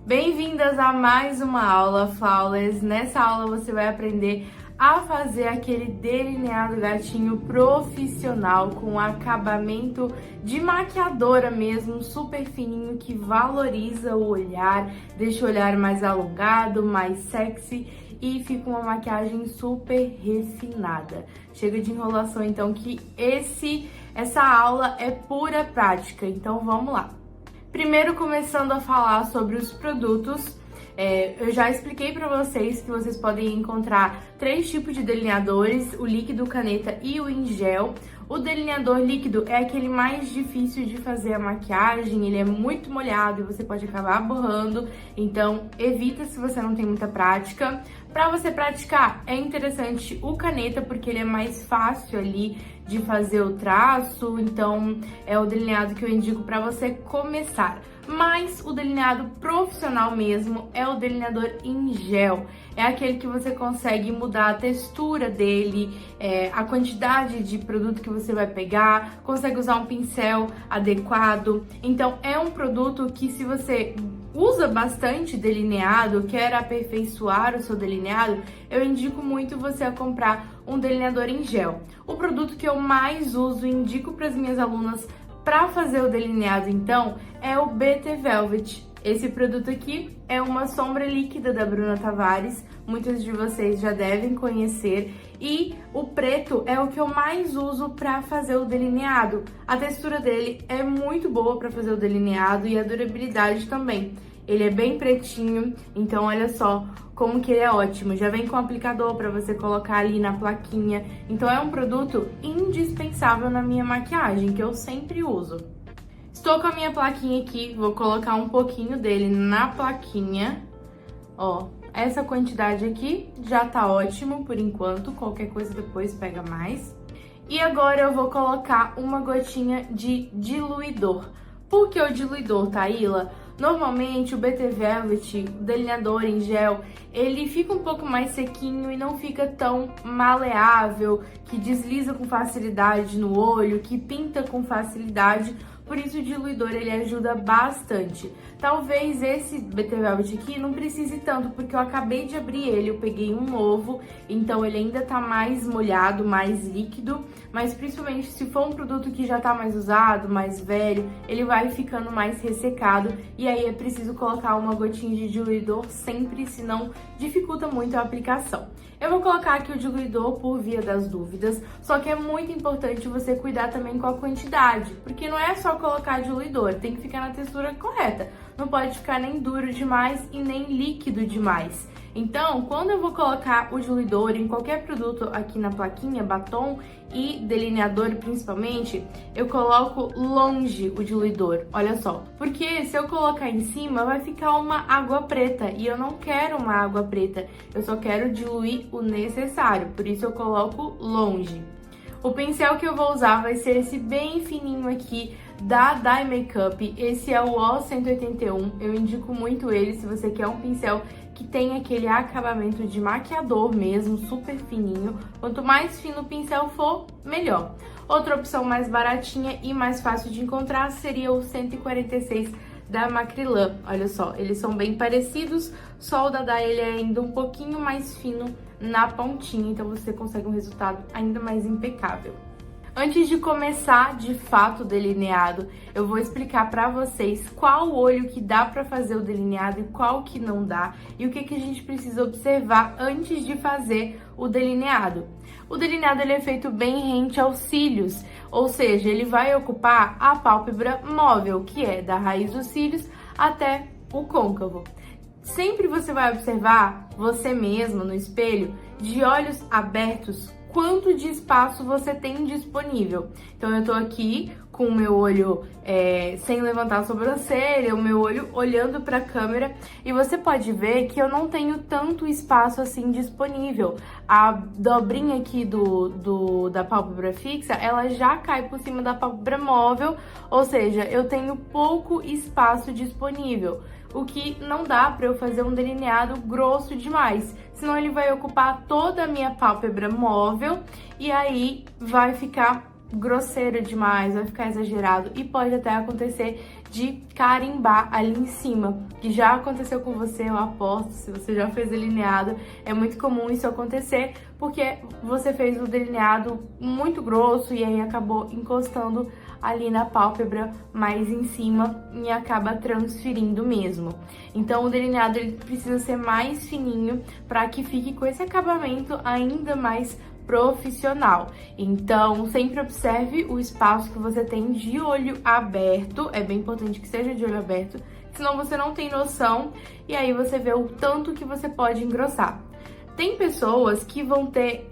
Bem-vindas a mais uma aula Flawless. Nessa aula você vai aprender a fazer aquele delineado gatinho profissional com acabamento de maquiadora mesmo, super fininho, que valoriza o olhar, deixa o olhar mais alongado, mais sexy e fica uma maquiagem super refinada. Chega de enrolação então, que essa aula é pura prática, então vamos lá. Primeiro, começando a falar sobre os produtos, eu já expliquei para vocês que vocês podem encontrar 3 tipos de delineadores, o líquido, caneta e o em gel. O delineador líquido é aquele mais difícil de fazer a maquiagem, ele é muito molhado e você pode acabar borrando, então evita se você não tem muita prática. Para você praticar, é interessante o caneta, porque ele é mais fácil ali de fazer o traço, então é o delineado que eu indico para você começar. Mas o delineado profissional mesmo é o delineador em gel. É aquele que você consegue mudar a textura dele, a quantidade de produto que você vai pegar, consegue usar um pincel adequado. Então é um produto que, se você usa bastante delineado, quer aperfeiçoar o seu delineado, eu indico muito você a comprar um delineador em gel. O produto que eu mais uso e indico para as minhas alunas para fazer o delineado, então, é o BT Velvet. Esse produto aqui é uma sombra líquida da Bruna Tavares, muitos de vocês já devem conhecer, e o preto é o que eu mais uso para fazer o delineado. A textura dele é muito boa para fazer o delineado e a durabilidade também. Ele é bem pretinho, então olha só como que ele é ótimo. Já vem com aplicador para você colocar ali na plaquinha. Então é um produto indispensável na minha maquiagem, que eu sempre uso. Estou com a minha plaquinha aqui, vou colocar um pouquinho dele na plaquinha. Ó, essa quantidade aqui já tá ótimo por enquanto, qualquer coisa depois pega mais. E agora eu vou colocar uma gotinha de diluidor. Por que o diluidor, Taíla? Normalmente o BT Velvet, o delineador em gel, ele fica um pouco mais sequinho e não fica tão maleável, que desliza com facilidade no olho, que pinta com facilidade. Por isso o diluidor ele ajuda bastante. Talvez esse BT Velvet aqui não precise tanto, porque eu acabei de abrir ele, eu peguei um novo, então ele ainda tá mais molhado, mais líquido, mas principalmente se for um produto que já tá mais usado, mais velho, ele vai ficando mais ressecado, e aí é preciso colocar uma gotinha de diluidor sempre, senão dificulta muito a aplicação. Eu vou colocar aqui o diluidor por via das dúvidas, só que é muito importante você cuidar também com a quantidade, porque não é só colocar diluidor, tem que ficar na textura correta. Não pode ficar nem duro demais e nem líquido demais. Então, quando eu vou colocar o diluidor em qualquer produto aqui na plaquinha, batom e delineador principalmente, eu coloco longe o diluidor, olha só. Porque se eu colocar em cima, vai ficar uma água preta e eu não quero uma água preta, eu só quero diluir o necessário, por isso eu coloco longe. O pincel que eu vou usar vai ser esse bem fininho aqui da Dye Makeup, esse é o O181, eu indico muito ele se você quer um pincel que tem aquele acabamento de maquiador mesmo, super fininho. Quanto mais fino o pincel for, melhor. Outra opção mais baratinha e mais fácil de encontrar seria o 146 da Macrylan. Olha só, eles são bem parecidos, só o da Dye ele é ainda um pouquinho mais fino na pontinha, então você consegue um resultado ainda mais impecável. Antes de começar de fato o delineado, eu vou explicar para vocês qual olho que dá para fazer o delineado e qual que não dá, e o que a gente precisa observar antes de fazer o delineado. O delineado ele é feito bem rente aos cílios, ou seja, ele vai ocupar a pálpebra móvel, que é da raiz dos cílios até o côncavo. Sempre você vai observar você mesma no espelho, de olhos abertos, quanto de espaço você tem disponível. Então eu tô aqui com o meu olho sem levantar a sobrancelha, o meu olho olhando para a câmera, e você pode ver que eu não tenho tanto espaço assim disponível. A dobrinha aqui da pálpebra fixa, ela já cai por cima da pálpebra móvel, ou seja, eu tenho pouco espaço disponível, o que não dá para eu fazer um delineado grosso demais, senão ele vai ocupar toda a minha pálpebra móvel e aí vai ficar grosseiro demais, vai ficar exagerado e pode até acontecer de carimbar ali em cima, que já aconteceu com você, eu aposto, se você já fez delineado, é muito comum isso acontecer, porque você fez o delineado muito grosso e aí acabou encostando ali na pálpebra mais em cima e acaba transferindo mesmo. Então o delineado ele precisa ser mais fininho para que fique com esse acabamento ainda mais profissional. Então, sempre observe o espaço que você tem de olho aberto. É bem importante que seja de olho aberto, senão você não tem noção e aí você vê o tanto que você pode engrossar. Tem pessoas que vão ter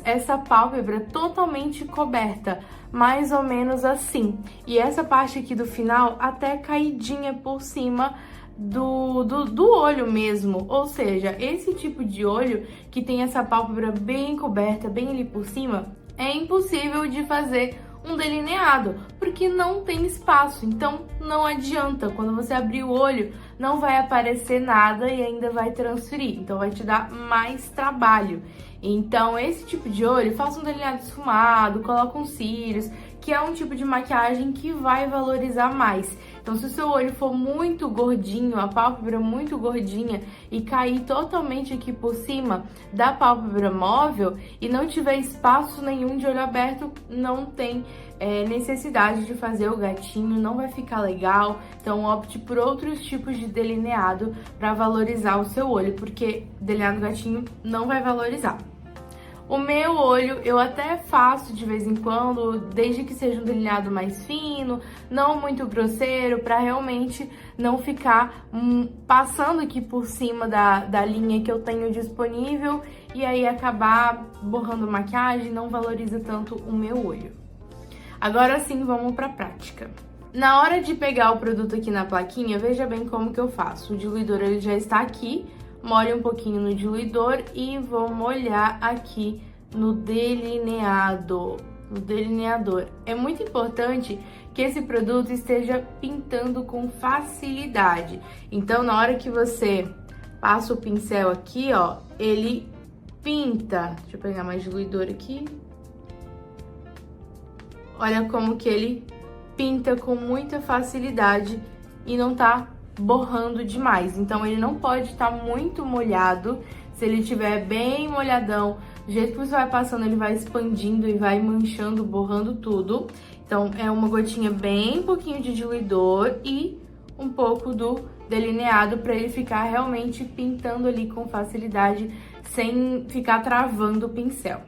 essa pálpebra totalmente coberta, mais ou menos assim. E essa parte aqui do final até caidinha por cima do olho mesmo, ou seja, esse tipo de olho que tem essa pálpebra bem coberta, bem ali por cima, é impossível de fazer um delineado, porque não tem espaço, então não adianta, quando você abrir o olho, não vai aparecer nada e ainda vai transferir, então vai te dar mais trabalho. Então esse tipo de olho, faça um delineado esfumado, coloca uns cílios, que é um tipo de maquiagem que vai valorizar mais. Então, se o seu olho for muito gordinho, a pálpebra muito gordinha e cair totalmente aqui por cima da pálpebra móvel e não tiver espaço nenhum de olho aberto, não tem necessidade de fazer o gatinho, não vai ficar legal. Então, opte por outros tipos de delineado para valorizar o seu olho, porque delineado gatinho não vai valorizar. O meu olho eu até faço de vez em quando, desde que seja um delineado mais fino, não muito grosseiro, para realmente não ficar passando aqui por cima da linha que eu tenho disponível e aí acabar borrando maquiagem, não valoriza tanto o meu olho. Agora sim, vamos para a prática. Na hora de pegar o produto aqui na plaquinha, veja bem como que eu faço. O diluidor ele já está aqui. Molhe um pouquinho no diluidor e vou molhar aqui no delineado, no delineador. É muito importante que esse produto esteja pintando com facilidade. Então, na hora que você passa o pincel aqui, ó, ele pinta. Deixa eu pegar mais diluidor aqui. Olha como que ele pinta com muita facilidade e não tá borrando demais, então ele não pode estar muito molhado. Se ele estiver bem molhadão, do jeito que você vai passando, ele vai expandindo e vai manchando, borrando tudo. Então é uma gotinha bem pouquinho de diluidor e um pouco do delineado para ele ficar realmente pintando ali com facilidade, sem ficar travando o pincel.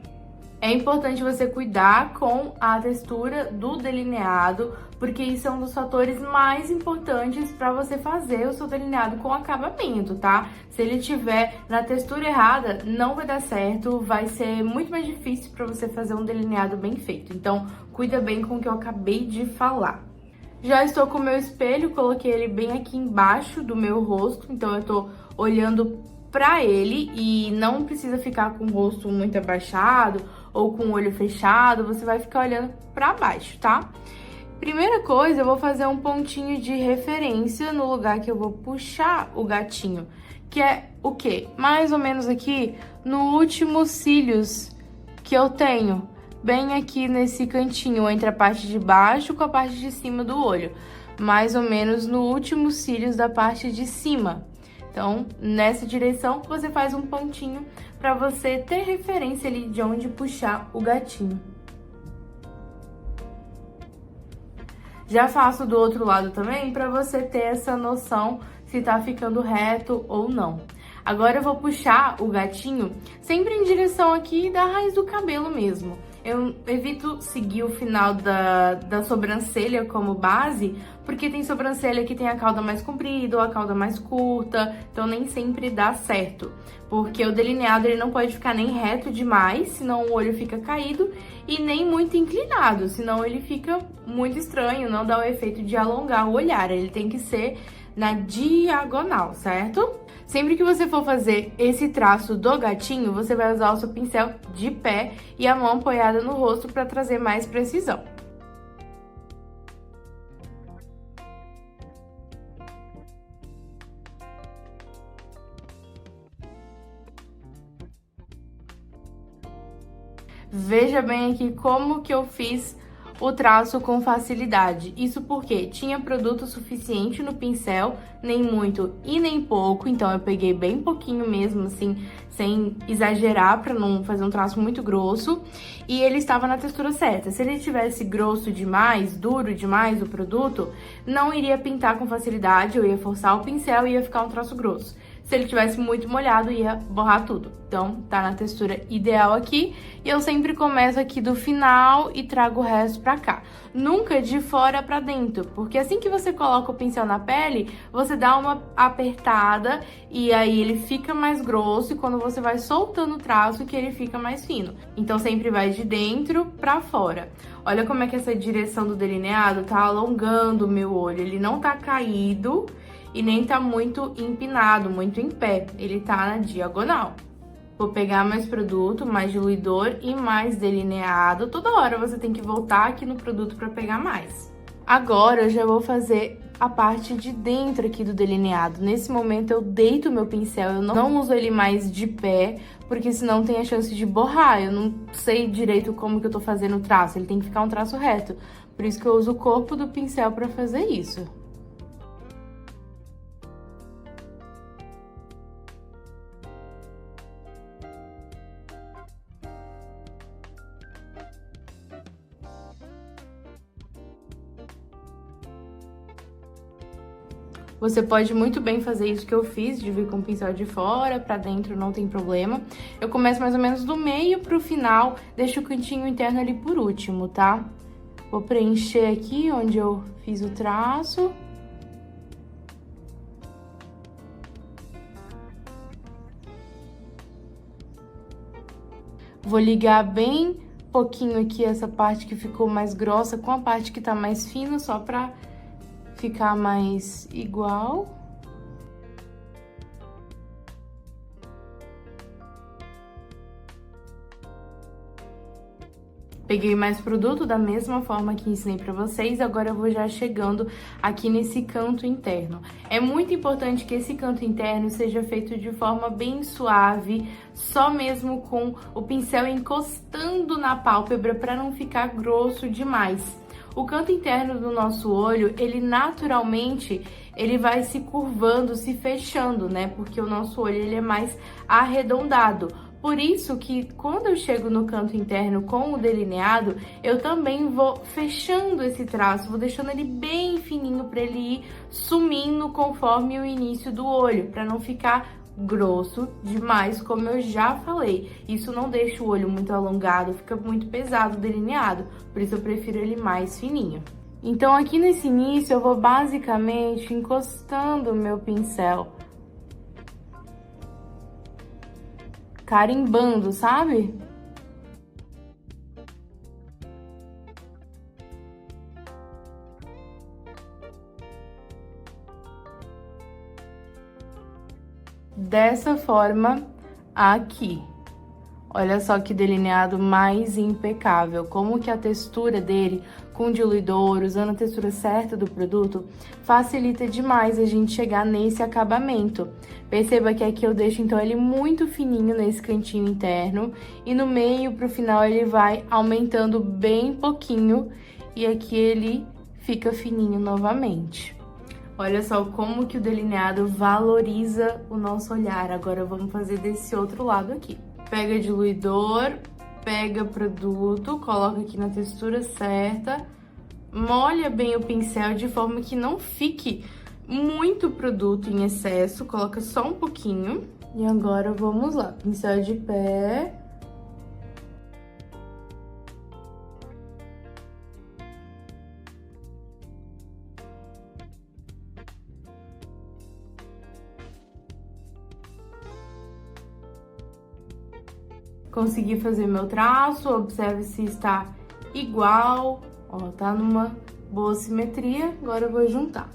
É importante você cuidar com a textura do delineado, porque isso é um dos fatores mais importantes para você fazer o seu delineado com acabamento, tá? Se ele tiver na textura errada, não vai dar certo, vai ser muito mais difícil para você fazer um delineado bem feito. Então, cuida bem com o que eu acabei de falar. Já estou com o meu espelho, coloquei ele bem aqui embaixo do meu rosto, então eu tô olhando pra ele e não precisa ficar com o rosto muito abaixado ou com o olho fechado, você vai ficar olhando pra baixo, tá? Primeira coisa, eu vou fazer um pontinho de referência no lugar que eu vou puxar o gatinho, que é o quê? Mais ou menos aqui no último cílios que eu tenho, bem aqui nesse cantinho, entre a parte de baixo com a parte de cima do olho, mais ou menos no último cílios da parte de cima. Então, nessa direção, você faz um pontinho para você ter referência ali de onde puxar o gatinho. Já faço do outro lado também para você ter essa noção se tá ficando reto ou não. Agora eu vou puxar o gatinho sempre em direção aqui da raiz do cabelo mesmo. Eu evito seguir o final da sobrancelha como base, porque tem sobrancelha que tem a cauda mais comprida ou a cauda mais curta, então nem sempre dá certo. Porque o delineado ele não pode ficar nem reto demais, senão o olho fica caído, e nem muito inclinado, senão ele fica muito estranho, não dá o efeito de alongar o olhar, ele tem que ser na diagonal, certo? Sempre que você for fazer esse traço do gatinho, você vai usar o seu pincel de pé e a mão apoiada no rosto para trazer mais precisão. Veja bem aqui como que eu fiz o traço com facilidade. Isso porque tinha produto suficiente no pincel, nem muito e nem pouco, então eu peguei bem pouquinho mesmo, assim, sem exagerar para não fazer um traço muito grosso, e ele estava na textura certa. Se ele tivesse grosso demais, duro demais o produto, não iria pintar com facilidade, eu ia forçar o pincel e ia ficar um traço grosso. Se ele tivesse muito molhado, ia borrar tudo. Então, tá na textura ideal aqui. E eu sempre começo aqui do final e trago o resto pra cá. Nunca de fora pra dentro, porque assim que você coloca o pincel na pele, você dá uma apertada e aí ele fica mais grosso, e quando você vai soltando o traço que ele fica mais fino. Então, sempre vai de dentro pra fora. Olha como é que essa direção do delineado tá alongando o meu olho. Ele não tá caído e nem tá muito empinado, muito em pé. Ele tá na diagonal. Vou pegar mais produto, mais diluidor e mais delineado. Toda hora você tem que voltar aqui no produto para pegar mais. Agora eu já vou fazer a parte de dentro aqui do delineado. Nesse momento eu deito o meu pincel, eu não uso ele mais de pé, porque senão tem a chance de borrar. Eu não sei direito como que eu tô fazendo o traço, ele tem que ficar um traço reto. Por isso que eu uso o corpo do pincel para fazer isso. Você pode muito bem fazer isso que eu fiz, de vir com o pincel de fora pra dentro, não tem problema. Eu começo mais ou menos do meio pro final, deixo o cantinho interno ali por último, tá? Vou preencher aqui onde eu fiz o traço. Vou ligar bem pouquinho aqui essa parte que ficou mais grossa com a parte que tá mais fina, só pra ficar mais igual. Peguei mais produto da mesma forma que ensinei pra vocês, agora eu vou já chegando aqui nesse canto interno. É muito importante que esse canto interno seja feito de forma bem suave, só mesmo com o pincel encostando na pálpebra para não ficar grosso demais. O canto interno do nosso olho, ele naturalmente, ele vai se curvando, se fechando, né? Porque o nosso olho, ele é mais arredondado. Por isso que quando eu chego no canto interno com o delineado, eu também vou fechando esse traço, vou deixando ele bem fininho para ele ir sumindo conforme o início do olho, para não ficar grosso demais, como eu já falei. Isso não deixa o olho muito alongado, fica muito pesado o delineado, por isso eu prefiro ele mais fininho. Então aqui nesse início eu vou basicamente encostando o meu pincel, carimbando, sabe? Dessa forma aqui. Olha só que delineado mais impecável, como que a textura dele com diluidor, usando a textura certa do produto, facilita demais a gente chegar nesse acabamento. Perceba que aqui eu deixo então ele muito fininho nesse cantinho interno e no meio pro final ele vai aumentando bem pouquinho e aqui ele fica fininho novamente. Olha só como que o delineado valoriza o nosso olhar. Agora vamos fazer desse outro lado aqui. Pega diluidor, pega produto, coloca aqui na textura certa, molha bem o pincel de forma que não fique muito produto em excesso, coloca só um pouquinho. E agora vamos lá, pincel de pé. Consegui fazer meu traço, observe se está igual, ó, tá numa boa simetria, agora eu vou juntar.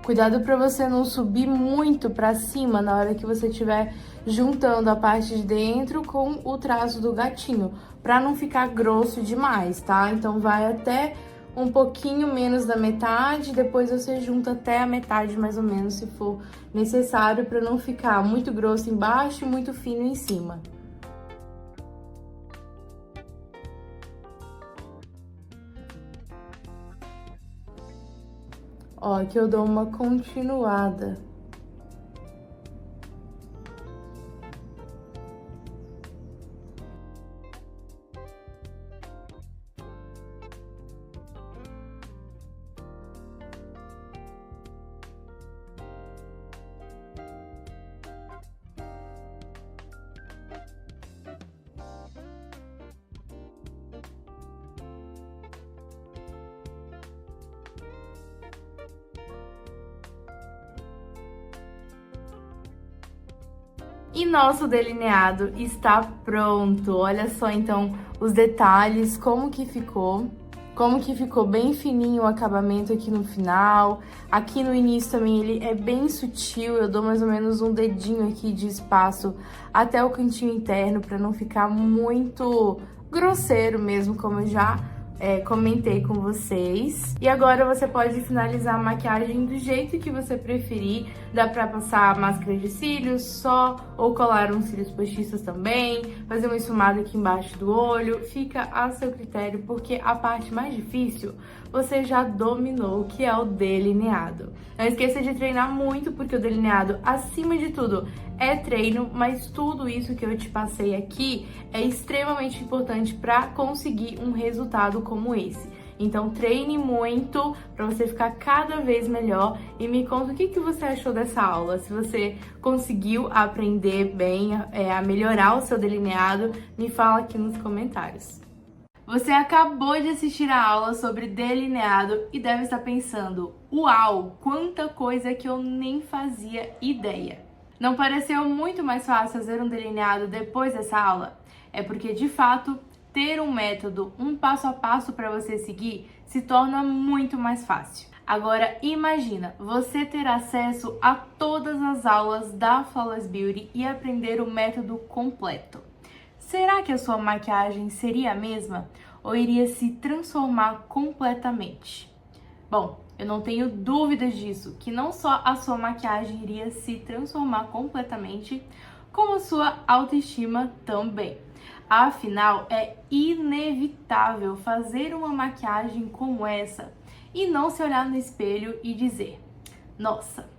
Cuidado para você não subir muito para cima na hora que você estiver juntando a parte de dentro com o traço do gatinho, para não ficar grosso demais, tá? Então vai até um pouquinho menos da metade, depois você junta até a metade mais ou menos, se for necessário, para não ficar muito grosso embaixo e muito fino em cima. Ó, aqui eu dou uma continuada. E nosso delineado está pronto. Olha só, então, os detalhes, como que ficou bem fininho o acabamento aqui no final. Aqui no início também ele é bem sutil, eu dou mais ou menos um dedinho aqui de espaço até o cantinho interno para não ficar muito grosseiro mesmo, como eu já comentei com vocês. E agora você pode finalizar a maquiagem do jeito que você preferir. Dá pra passar máscara de cílios só, ou colar uns cílios postiços também, fazer uma esfumada aqui embaixo do olho. Fica a seu critério, porque a parte mais difícil você já dominou, que é o delineado. Não esqueça de treinar muito, porque o delineado, acima de tudo, é treino, mas tudo isso que eu te passei aqui é extremamente importante para conseguir um resultado como esse. Então treine muito para você ficar cada vez melhor e me conta o que você achou dessa aula. Se você conseguiu aprender bem a melhorar o seu delineado, me fala aqui nos comentários. Você acabou de assistir a aula sobre delineado e deve estar pensando: uau, quanta coisa que eu nem fazia ideia! Não pareceu muito mais fácil fazer um delineado depois dessa aula? É porque, de fato, ter um método, um passo a passo para você seguir, se torna muito mais fácil. Agora, imagina você ter acesso a todas as aulas da Flawless Beauty e aprender o método completo. Será que a sua maquiagem seria a mesma ou iria se transformar completamente? Bom, eu não tenho dúvidas disso, que não só a sua maquiagem iria se transformar completamente, como a sua autoestima também. Afinal, é inevitável fazer uma maquiagem como essa e não se olhar no espelho e dizer: nossa,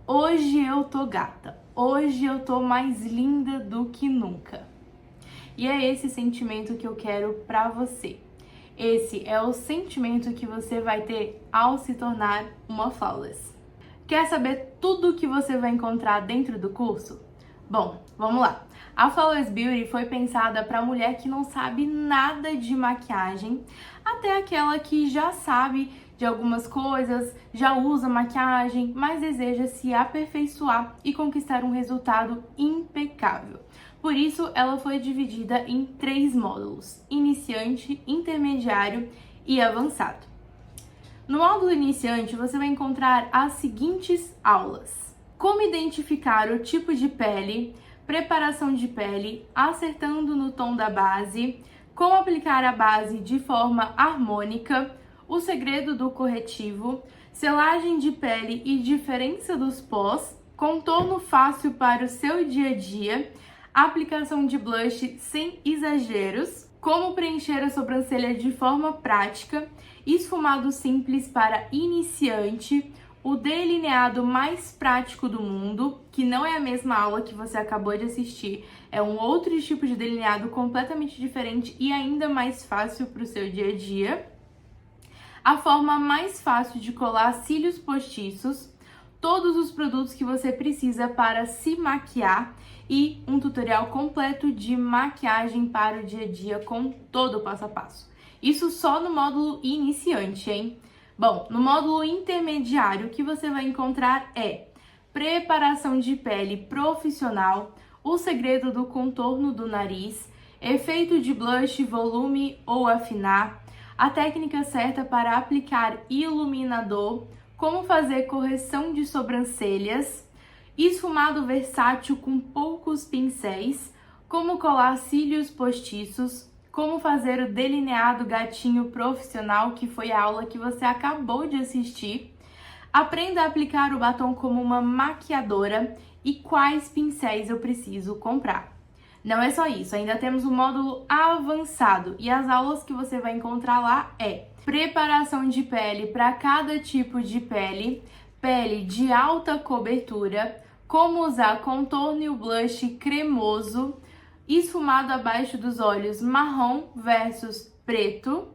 hoje eu tô gata, hoje eu tô mais linda do que nunca. E é esse sentimento que eu quero pra você. Esse é o sentimento que você vai ter ao se tornar uma Flawless. Quer saber tudo o que você vai encontrar dentro do curso? Bom, vamos lá. A Flawless Beauty foi pensada para mulher que não sabe nada de maquiagem, até aquela que já sabe de algumas coisas, já usa maquiagem, mas deseja se aperfeiçoar e conquistar um resultado impecável. Por isso, ela foi dividida em 3 módulos: iniciante, intermediário e avançado. No módulo iniciante, você vai encontrar as seguintes aulas: como identificar o tipo de pele, preparação de pele, acertando no tom da base, como aplicar a base de forma harmônica, o segredo do corretivo, selagem de pele e diferença dos pós, contorno fácil para o seu dia a dia, aplicação de blush sem exageros, como preencher a sobrancelha de forma prática, esfumado simples para iniciante, o delineado mais prático do mundo, que não é a mesma aula que você acabou de assistir, é um outro tipo de delineado completamente diferente e ainda mais fácil para o seu dia a dia, a forma mais fácil de colar cílios postiços, todos os produtos que você precisa para se maquiar e um tutorial completo de maquiagem para o dia a dia com todo o passo a passo. Isso só no módulo iniciante, hein? Bom, no módulo intermediário, o que você vai encontrar é preparação de pele profissional, o segredo do contorno do nariz, efeito de blush, volume ou afinar, a técnica certa para aplicar iluminador, como fazer correção de sobrancelhas, esfumado versátil com poucos pincéis, como colar cílios postiços, como fazer o delineado gatinho profissional, que foi a aula que você acabou de assistir. Aprenda a aplicar o batom como uma maquiadora e quais pincéis eu preciso comprar. Não é só isso, ainda temos o módulo avançado e as aulas que você vai encontrar lá é preparação de pele para cada tipo de pele, pele de alta cobertura, como usar contorno e blush cremoso, esfumado abaixo dos olhos marrom versus preto,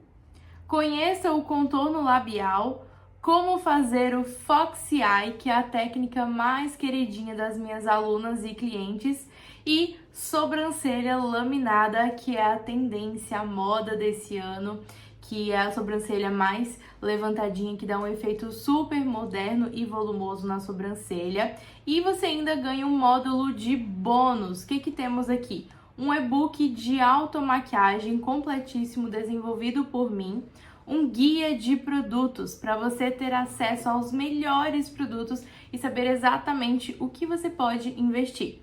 conheça o contorno labial, como fazer o Foxy Eye, que é a técnica mais queridinha das minhas alunas e clientes, e sobrancelha laminada, que é a tendência, a moda desse ano, que é a sobrancelha mais levantadinha, que dá um efeito super moderno e volumoso na sobrancelha. E você ainda ganha um módulo de bônus. O que temos aqui? Um e-book de automaquiagem completíssimo desenvolvido por mim, um guia de produtos para você ter acesso aos melhores produtos e saber exatamente o que você pode investir.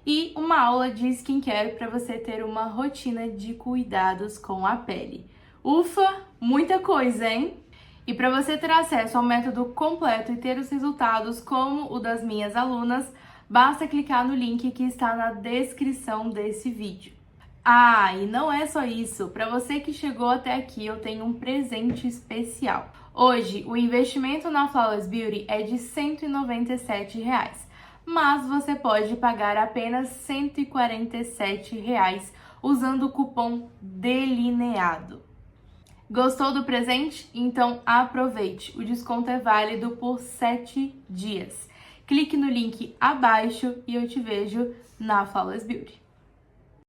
E uma aula de skincare para você ter uma rotina de cuidados com a pele. Ufa, muita coisa, hein? E para você ter acesso ao método completo e ter os resultados como o das minhas alunas, basta clicar no link que está na descrição desse vídeo. Ah, e não é só isso. Para você que chegou até aqui, eu tenho um presente especial. Hoje, o investimento na Flawless Beauty é de R$ 197, mas você pode pagar apenas R$ 147 usando o cupom DELINEADO. Gostou do presente? Então aproveite! O desconto é válido por 7 dias. Clique no link abaixo e eu te vejo na Flawless Beauty.